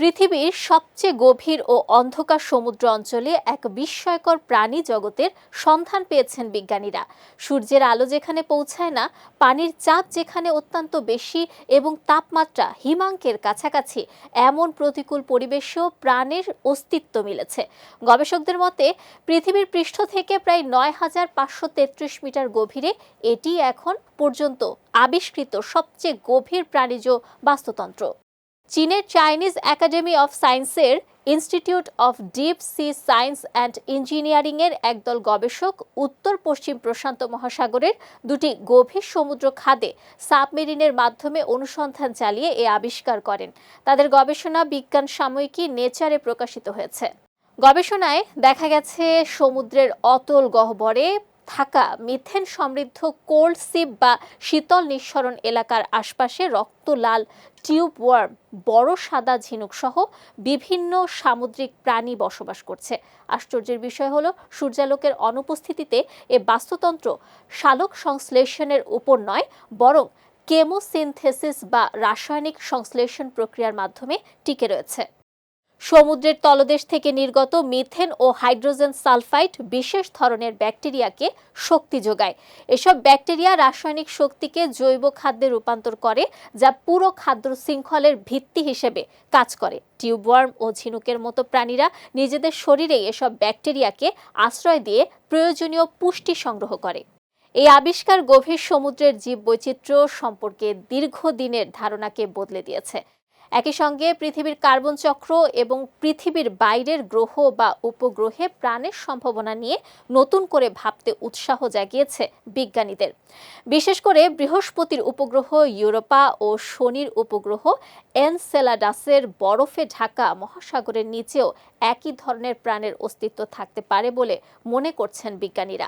পৃথিবীর সবচেয়ে গভীর ও অন্ধকার সমুদ্র অঞ্চলে এক বিস্ময়কর প্রাণী জগতের সন্ধান পেয়েছেন বিজ্ঞানীরা। সূর্যের আলো যেখানে পৌঁছায় না, পানির চাপ যেখানে অত্যন্ত বেশি এবং তাপমাত্রা হিমাঙ্কের কাছাকাছি, এমন প্রতিকূল পরিবেশেও প্রাণের অস্তিত্ব মিলেছে। গবেষকদের মতে পৃথিবীর পৃষ্ঠ থেকে প্রায় ৯,৫৩৩ মিটার গভীরে এটি এখন পর্যন্ত আবিষ্কৃত সবচেয়ে গভীর প্রাণীজ বাস্তুতন্ত্র। চীনের চাইনিজ একাডেমি অফ সায়েন্সের institute of deep sea science and engineering এর একদল গবেষক উত্তর পশ্চিম প্রশান্ত মহাসাগরের দুটি গভীর সমুদ্র খাদে সাবমেরিনের মাধ্যমে অনুসন্ধান চালিয়ে এ আবিষ্কার করেন। তাদের গবেষণা বিজ্ঞান সাময়িকী নেচারে প্রকাশিত হয়েছে। গবেষণায় দেখা গেছে সমুদ্রের অতল গহ্বরে থাকা মিথেন সমৃদ্ধ কোল্ড সিপ বা শীতল নিঃসরণ এলাকার আশপাশে রক্ত লাল টিউব ওয়ার্ম, বড় সাদা ঝিনুক সহ বিভিন্ন সামুদ্রিক প্রাণী বসবাস করছে। আশ্চর্যের বিষয় হলো সূর্যালোকের অনুপস্থিতিতে এ বাস্তুতন্ত্র সালোক সংশ্লেষণের উপর নয়, বরং কেমোসিনথেসিস বা রাসায়নিক সংশ্লেষণ প্রক্রিয়ার মাধ্যমে টিকে রয়েছে। সমুদ্রের তলদেশ থেকে নির্গত মিথেন ও হাইড্রোজেন সালফাইড বিশেষ ধরনের ব্যাকটেরিয়াকে শক্তি যোগায়। এসব ব্যাকটেরিয়া রাসায়নিক শক্তিকে জৈব খাদ্যে রূপান্তর করে, যা পুরো খাদ্য শৃঙ্খলের ভিত্তি হিসেবে কাজ করে। টিউবওয়ার্ম ও ঝিনুকের মতো প্রাণীরা নিজেদের শরীরেই এসব ব্যাকটেরিয়াকে আশ্রয় দিয়ে প্রয়োজনীয় পুষ্টি সংগ্রহ করে। এই আবিষ্কার গভীর সমুদ্রের জীববৈচিত্র্য সম্পর্কে দীর্ঘদিনের ধারণাকে বদলে দিয়েছে। একই সঙ্গে পৃথিবীর কার্বন চক্র এবং পৃথিবীর বাইরের গ্রহ বা উপগ্রহে প্রাণের সম্ভাবনা নিয়ে নতুন করে ভাবতে উৎসাহ জাগিয়েছে বিজ্ঞানীদের। বিশেষ করে বৃহস্পতির উপগ্রহ ইউরোপা ও শনির উপগ্রহ এনসেলাডাসের বরফে ঢাকা মহাসাগরের নিচেও একই ধরনের প্রাণের অস্তিত্ব থাকতে পারে বলে মনে করছেন বিজ্ঞানীরা।